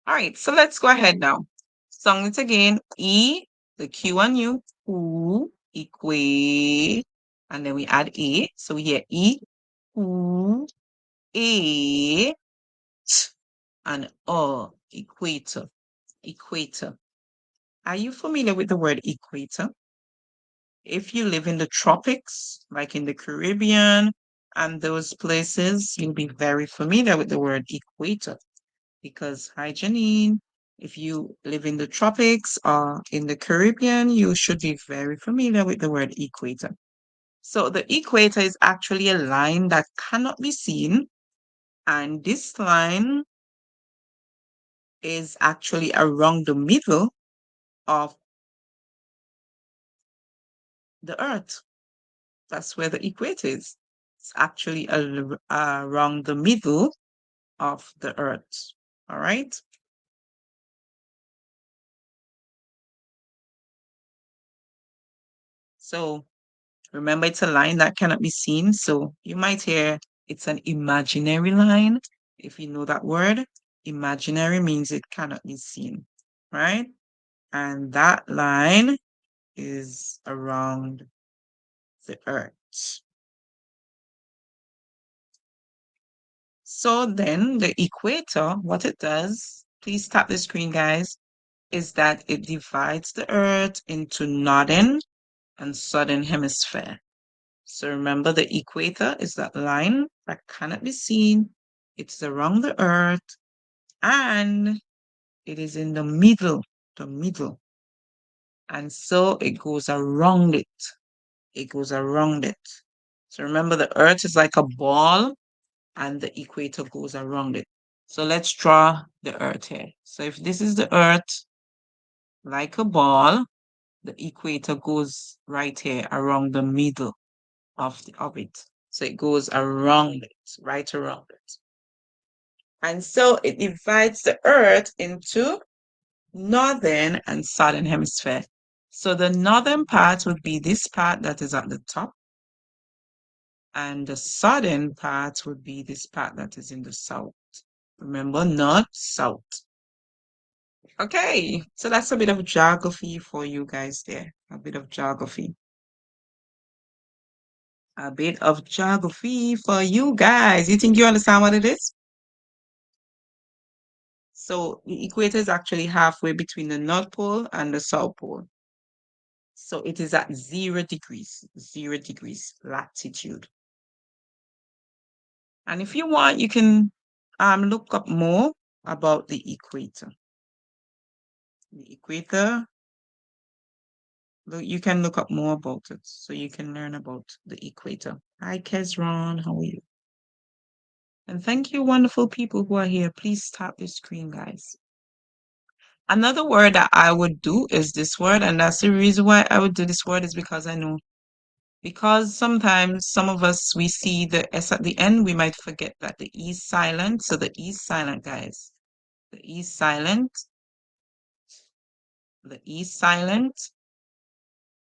All right. So let's go ahead now. Song it again. E, the Q and U, who, equate, and then we add A. So we hear E, who, A, T, and O, equator, equator. Are you familiar with the word equator? If you live in the tropics, like in the Caribbean and those places, you'll be very familiar with the word equator. Because, hi Janine, if you live in the tropics or in the Caribbean, you should be very familiar with the word equator. So the equator is actually a line that cannot be seen. And this line is actually around the middle of the Earth. That's where the equator is. It's actually around the middle of the Earth. All right. So remember, it's a line that cannot be seen. So you might hear it's an imaginary line. If you know that word, imaginary means it cannot be seen, right? And that line is around the Earth. So then the equator, what it does, please tap the screen, guys, is that it divides the Earth into northern and southern hemisphere. So remember, the equator is that line that cannot be seen. It's around the Earth, and it is in the middle, And so it goes around it. It goes around it. So remember, the Earth is like a ball, and the equator goes around it. So let's draw the Earth here. So if this is the Earth, like a ball, the equator goes right here around the middle of it. So it goes around it, right around it. And so it divides the Earth into northern and southern hemisphere. So the northern part would be this part that is at the top, and the southern part would be this part that is in the south. Remember, north, south. Okay, so that's a bit of geography for you guys there. A bit of geography. A bit of geography for you guys. You think you understand what it is? So the equator is actually halfway between the North Pole and the South Pole. So it is at 0 degrees latitude. And if you want, you can look up more about the equator. The equator, you can look up more about it. So you can learn about the equator. Hi, Kezron, how are you? And thank you, wonderful people who are here. Please tap the screen, guys. Another word that I would do is this word, and that's the reason why I would do this word is because I know. Because sometimes some of us, we see the S at the end, we might forget that the E is silent. So the E is silent, guys. The E is silent. The E is silent.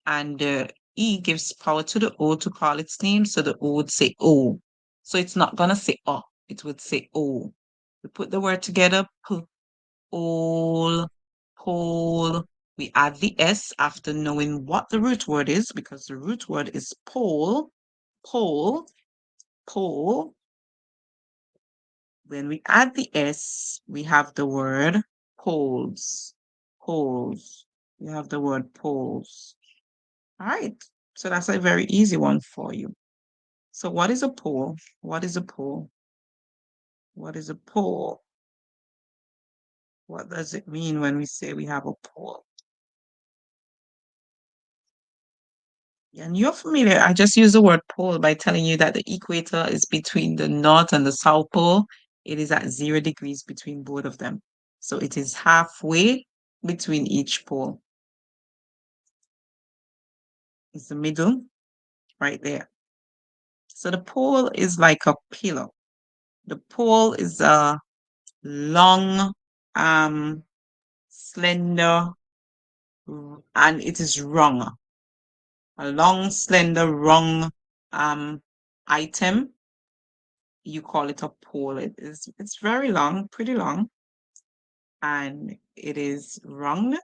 And the E gives power to the O to call its name. So the O would say O. So it's not going to say O. It would say O. We put the word together, P, all, pole. We add the S after knowing what the root word is, because the root word is pole, pole, pole. When we add the S, we have the word poles, poles. We have the word poles. All right, so that's a very easy one for you. So what is a pole? What is a pole? What is a pole? What does it mean when we say we have a pole? And you're familiar. I just use the word pole by telling you that the equator is between the North and the South Pole. It is at 0 degrees between both of them. So it is halfway between each pole. It's the middle right there. So the pole is like a pillow. The pole is a long, slender, and it is wrong. A long, slender, wrong item. You call it a pole. It's very long, pretty long, and it is round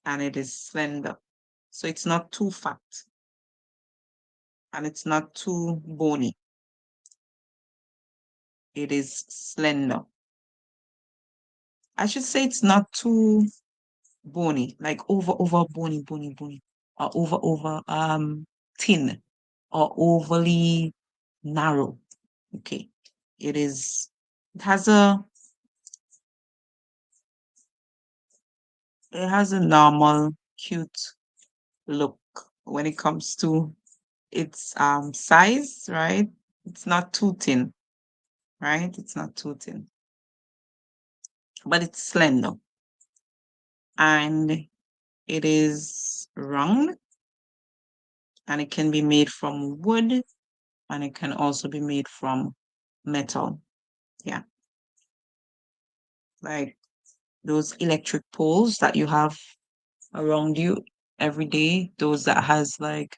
and it is slender. So it's not too fat and it's not too bony. It is slender. I should say it's not too bony, like over bony, or over thin or overly narrow. Okay. It has a normal, cute look when it comes to its size, right? It's not too thin, right? It's not too thin, but it's slender. And it is round, and it can be made from wood, and it can also be made from metal. Yeah. Like those electric poles that you have around you every day, those that has like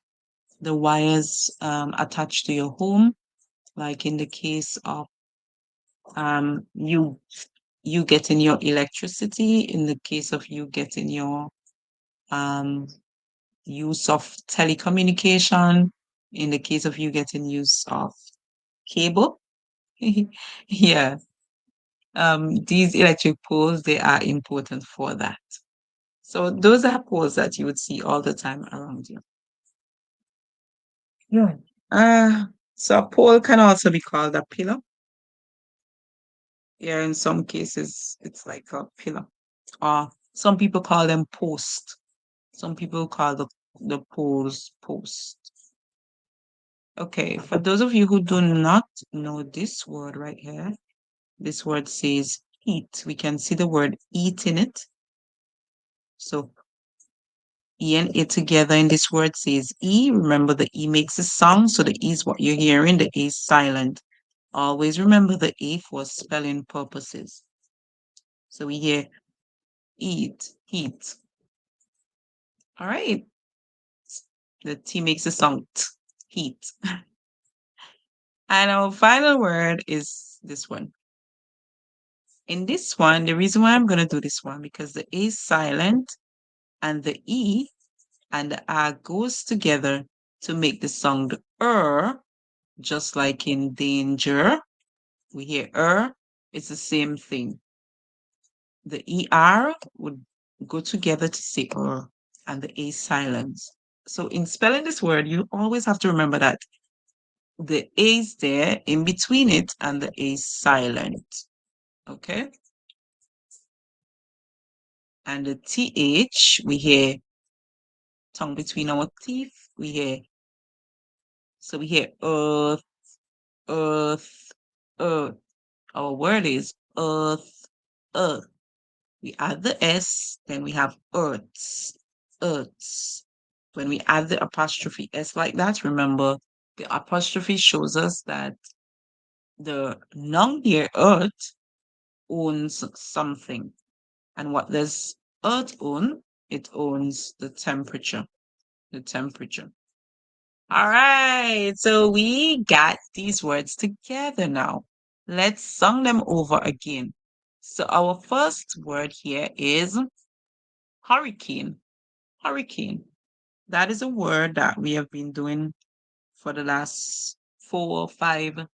the wires attached to your home, like in the case of you getting your electricity, in the case of you getting your use of telecommunication, in the case of you getting use of cable. Yeah. These electric poles, they are important for that. So those are poles that you would see all the time around you. Yeah. So a pole can also be called a pillar. Yeah, in some cases it's like a pillar. Or some people call them post. Some people call the poles post. Okay, for those of you who do not know this word right here, this word says eat. We can see the word eat in it. So E and A together in this word says E. Remember the E makes a sound, so the E is what you're hearing. The A is silent. Always remember the A for spelling purposes. So we hear eat, heat. All right. The T makes a sound, heat. And our final word is this one. In this one, the reason why I'm going to do this one, because the A is silent and the E and the R goes together to make the sound just like in danger. We hear it's the same thing. The ER would go together to say and the A silent. So in spelling this word, you always have to remember that the A is there in between it and the A is silent. Okay? And the TH, we hear tongue between our teeth. We hear earth, earth, earth. Our word is earth, earth. We add the S, then we have earths, earths. When we add the apostrophe S like that, remember the apostrophe shows us that the noun here, earth, owns something. And what does earth own? It owns the temperature. The temperature. All right, so we got these words together now. Let's song them over again. So our first word here is hurricane. Hurricane. That is a word that we have been doing for the last 4 or 5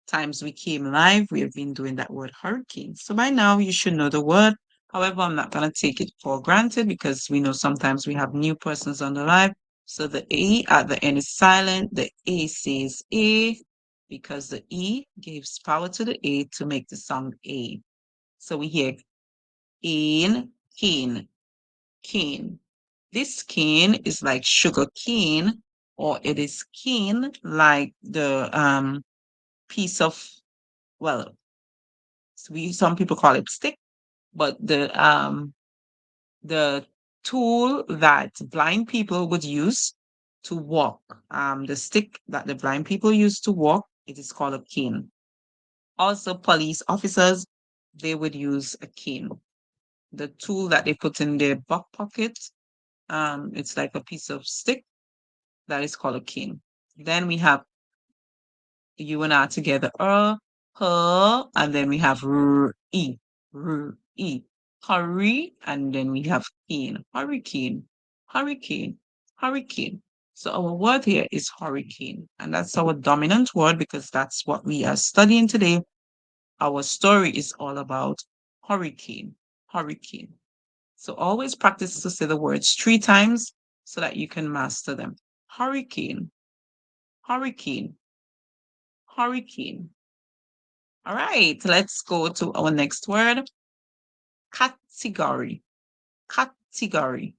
times we came live. We have been doing that word hurricane. So by now you should know the word. However, I'm not going to take it for granted because we know sometimes we have new persons on the live. So the A at the end is silent. The A says A because the E gives power to the A to make the sound A. So we hear in, cane, cane. This cane is like sugar cane, or it is cane like the piece of, well, some people call it stick, but the tool that blind people would use to walk, the stick that the blind people use to walk, it is called a cane. Also, police officers, they would use a cane. The tool that they put in their back pocket, it's like a piece of stick that is called a cane. Then we have you and I together, her, and then we have e, e, hurry, and then we have cane, hurricane, hurricane, hurricane. So our word here is hurricane, and that's our dominant word because that's what we are studying today. Our story is all about hurricane, hurricane. So always practice to say the words 3 times so that you can master them. Hurricane, hurricane, hurricane. All right, let's go to our next word. Category, category,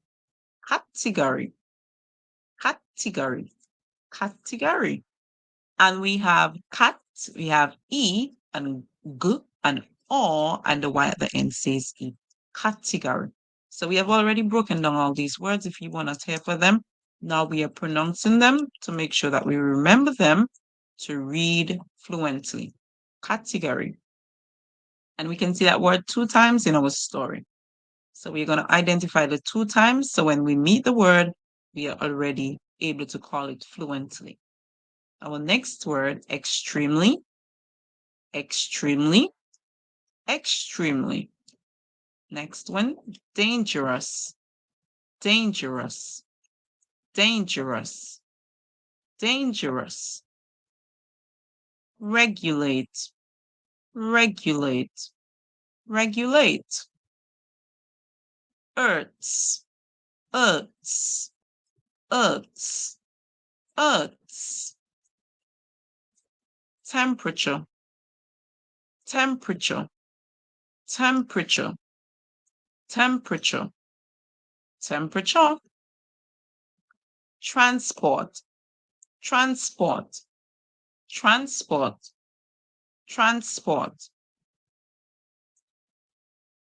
category, category, category. And we have cat, we have E and G and O, and the Y at the end says E. Category. So we have already broken down all these words if you want to hear for them. Now we are pronouncing them to make sure that we remember them to read fluently. Category. And we can see that word 2 times in our story. So we're going to identify the 2 times. So when we meet the word, we are already able to call it fluently. Our next word, extremely, extremely, extremely. Next one, dangerous, dangerous, dangerous, dangerous. Regulate, regulate, regulate. Earths, earths, earths, earths. Temperature, temperature, temperature, temperature, temperature. Transport, transport, transport, transport.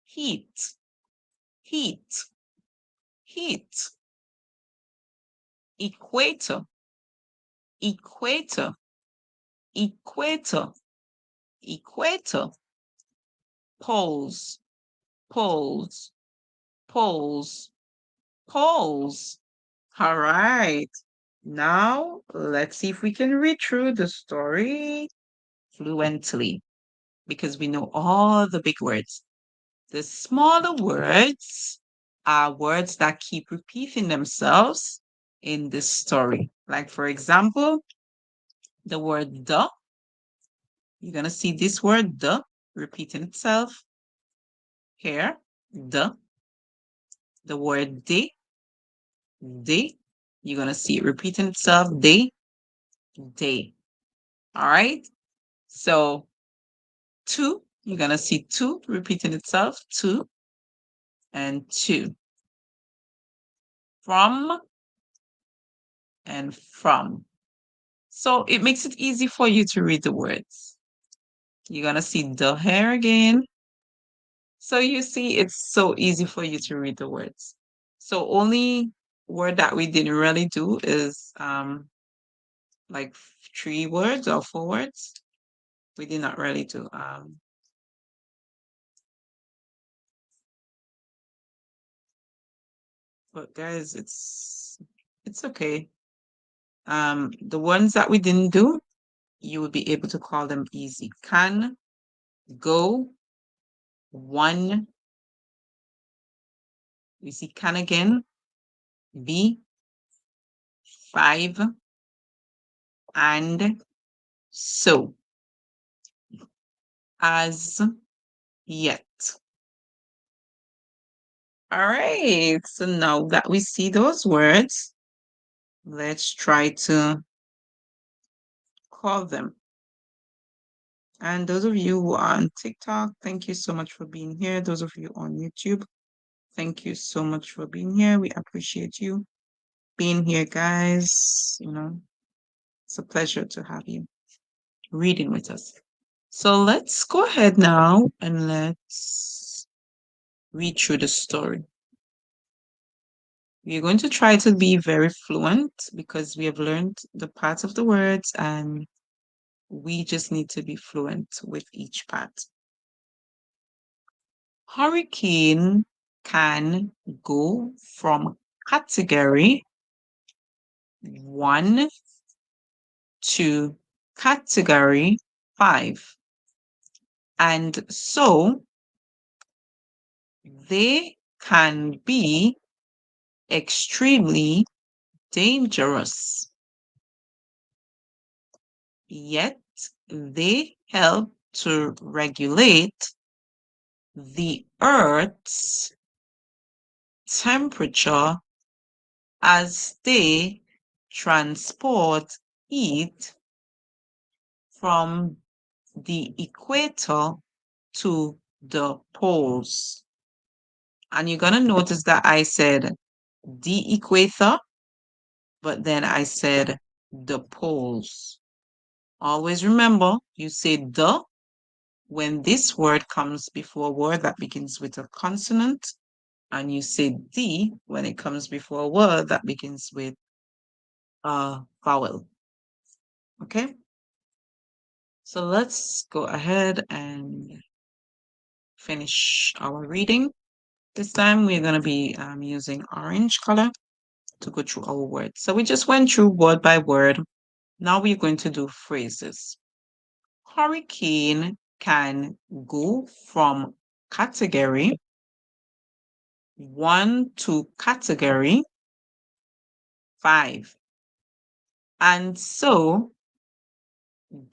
Heat, heat, heat. Equator, equator, equator, equator. Poles, poles, poles, poles. All right. Now let's see if we can read through the story fluently because we know all the big words. The smaller words are words that keep repeating themselves in this story. Like, for example, the word the. You're going to see this word the repeating itself here. The. The word they. They. You're going to see it repeating itself. They. All right. So, two. You're going to see two repeating itself. Two and two. From and from. So it makes it easy for you to read the words. You're going to see the here again. So you see, it's so easy for you to read the words. So only word that we didn't really do is like 3 words or 4 words. We did not really do. But guys, it's okay. The ones that we didn't do, you will be able to call them easy. Can, go, one. We see can again. Be, 5, and so. As yet. All right, so now that we see those words, let's try to call them. And those of you who are on TikTok, thank you so much for being here. Those of you on YouTube, thank you so much for being here. We appreciate you being here, guys. You know, it's a pleasure to have you reading with us. So let's go ahead now and let's read through the story. We're going to try to be very fluent because we have learned the parts of the words and we just need to be fluent with each part. Hurricane can go from category 1 to category 5. And so they can be extremely dangerous. Yet they help to regulate the Earth's temperature as they transport heat from the equator to the poles. And you're going to notice that I said the equator, but then I said the poles. Always remember, you say the when this word comes before a word that begins with a consonant, and you say the when it comes before a word that begins with a vowel. Okay? So let's go ahead and finish our reading. This time we're going to be using orange color to go through our words. So we just went through word by word. Now we're going to do phrases. Hurricane can go from category 1 to category 5. And so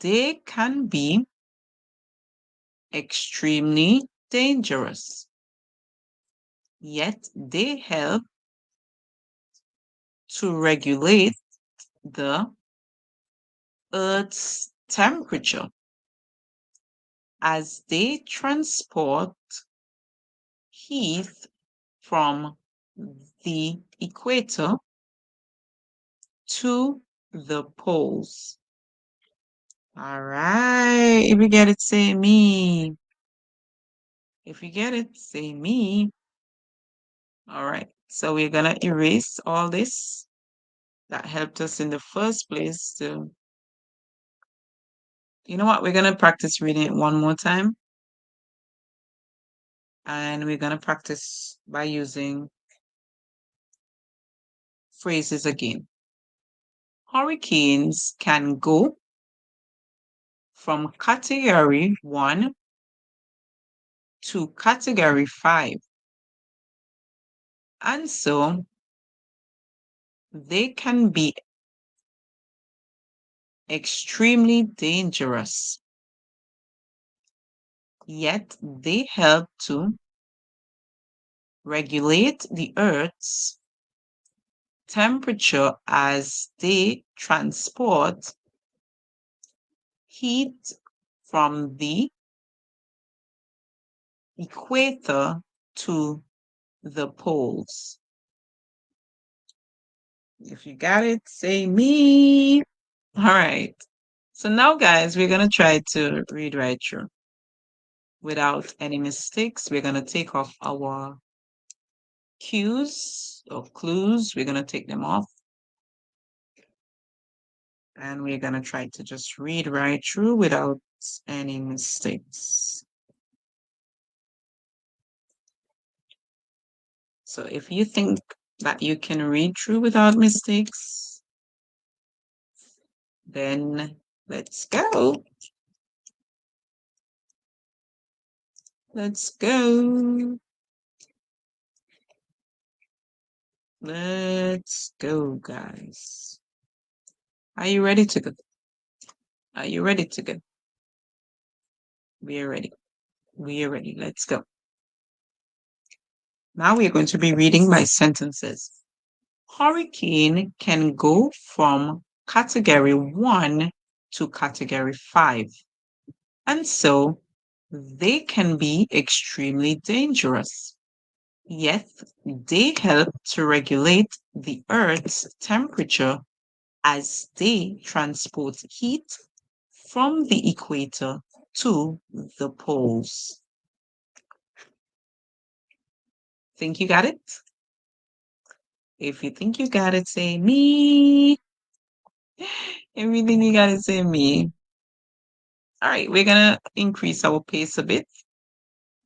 they can be extremely dangerous. Yet they help to regulate the Earth's temperature as they transport heat from the equator to the poles. All right. If you get it, say me. If you get it, say me. All right. So we're going to erase all this that helped us in the first place to, you know what? We're going to practice reading it one more time. And we're going to practice by using phrases again. Hurricanes can go from category 1 to category 5. And so they can be extremely dangerous, yet they help to regulate the Earth's temperature as they transport heat from the equator to the poles. If you got it, say me. All right. So now, guys, we're going to try to read right through without any mistakes. We're going to take off our cues or clues. We're going to take them off. And we're going to try to just read right through without any mistakes. So if you think that you can read through without mistakes, then let's go. Let's go. Let's go, guys. Are you ready to go? Are you ready to go? We are ready. We are ready. Let's go. Now we are going to be reading my sentences. Hurricane can go from category 1 to category 5. And so they can be extremely dangerous. Yet they help to regulate the Earth's temperature as they transport heat from the equator to the poles. Think you got it? If you think you got it, say me. Everything you got it, say me. All right, we're gonna increase our pace a bit.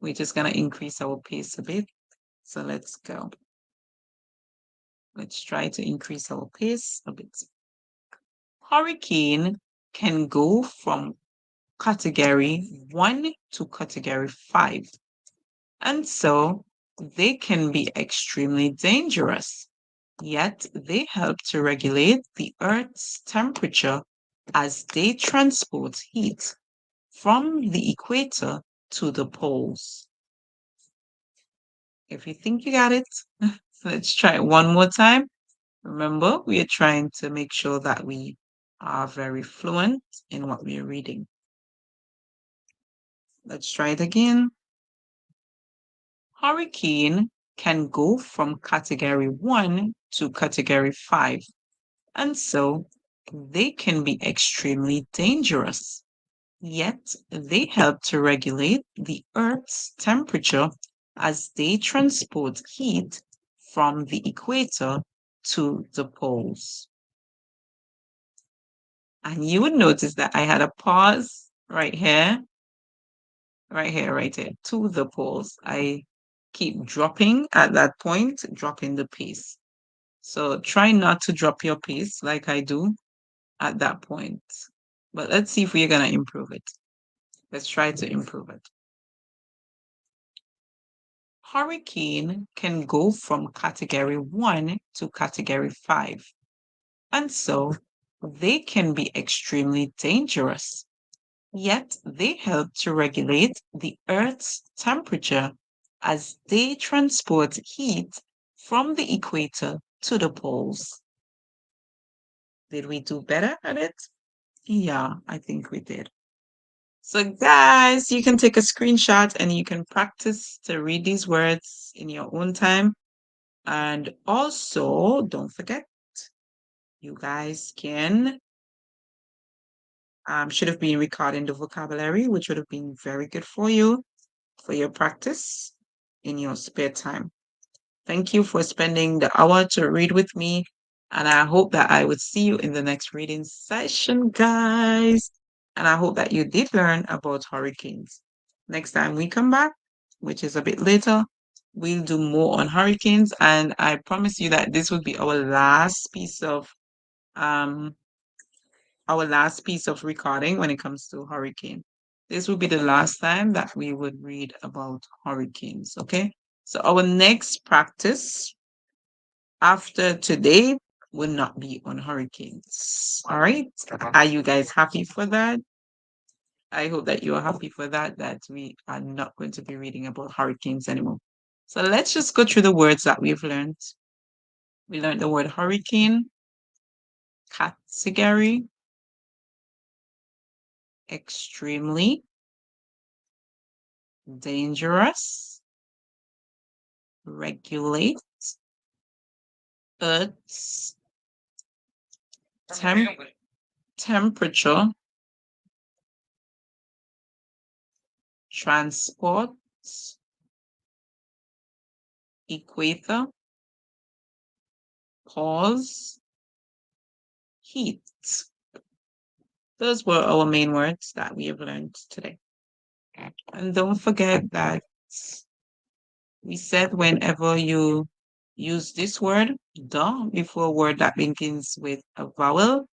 We're just gonna increase our pace a bit. So let's go. Let's try to increase our pace a bit. Hurricane can go from category 1 to category 5. And so they can be extremely dangerous. Yet they help to regulate the Earth's temperature as they transport heat from the equator to the poles. If you think you got it, let's try it one more time. Remember, we are trying to make sure that we are very fluent in what we are reading. Let's try it again. Hurricane can go from category 1 to category 5, and so they can be extremely dangerous. Yet they help to regulate the Earth's temperature as they transport heat from the equator to the poles. And you would notice that I had a pause right here, to the poles. I keep dropping at that point, dropping the pace. So try not to drop your pace like I do at that point. But let's see if we're going to improve it. Let's try to improve it. Hurricane can go from category 1 to category 5. And so they can be extremely dangerous. Yet they help to regulate the Earth's temperature as they transport heat from the equator to the poles. Did we do better at it? Yeah, I think we did. So guys, you can take a screenshot and you can practice to read these words in your own time. And also, don't forget, you guys can should have been recording the vocabulary, which would have been very good for you for your practice in your spare time. Thank you for spending the hour to read with me. And I hope that I would see you in the next reading session, guys. And I hope that you did learn about hurricanes. Next time we come back, which is a bit later, we'll do more on hurricanes. And I promise you that this will be um our last piece of recording when it comes to hurricane. This will be the last time that we would read about hurricanes, okay? So our next practice after today will not be on hurricanes. All right? Are you guys happy for that? I hope that you're happy for that we are not going to be reading about hurricanes anymore. So let's just go through the words that we've learned. We learned the word hurricane, category, extremely, dangerous, regulate, Earth's temperature, transport, equator, pause, heat. Those were our main words that we have learned today. And don't forget that we said whenever you use this word, the, before a word that begins with a vowel,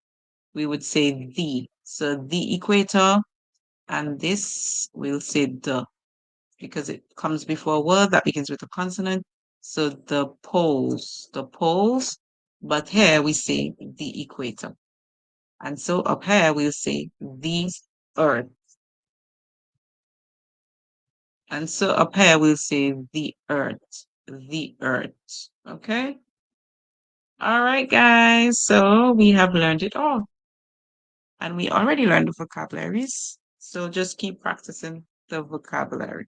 we would say the. So the equator, and this we'll say the, because it comes before a word that begins with a consonant. So the poles, but here we say the equator. And so up here we'll say the earth. And so up here we'll say the earth, okay? All right, guys, so we have learned it all. And we already learned the vocabularies, so just keep practicing the vocabulary.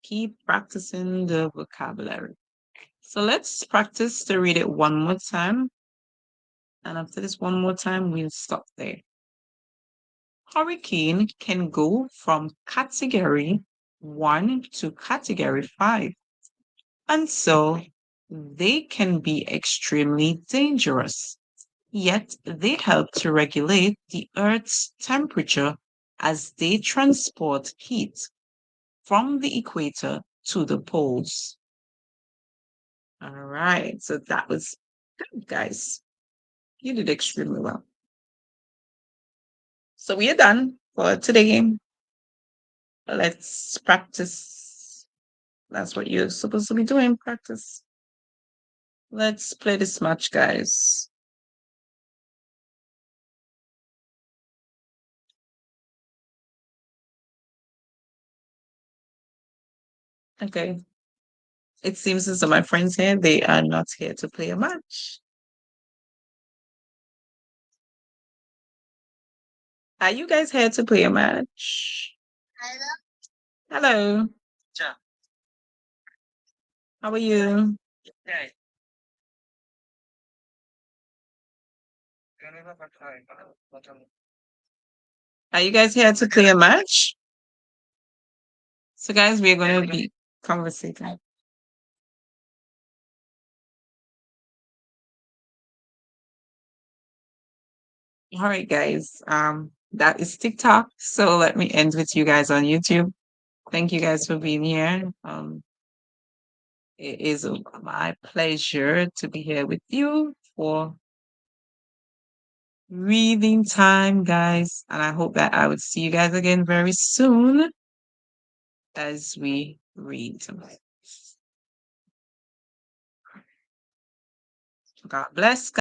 Keep practicing the vocabulary. So let's practice to read it one more time. And after this one more time, we'll stop there. Hurricane can go from category 1 to category 5. And so they can be extremely dangerous. Yet they help to regulate the Earth's temperature as they transport heat from the equator to the poles. All right, so that was good, guys. You did extremely well. So we are done for today. Let's practice. That's what you're supposed to be doing, practice. Let's play this match, guys. Okay. It seems as though my friends here, they are not here to play a match. Are you guys here to play a match? Hello. How are you? Are you guys here to play a match? So, guys, we're going to be conversating. All right, guys. That is TikTok. So let me end with you guys on YouTube. Thank you guys for being here. It is my pleasure to be here with you for reading time, guys. And I hope that I would see you guys again very soon as we read. God bless.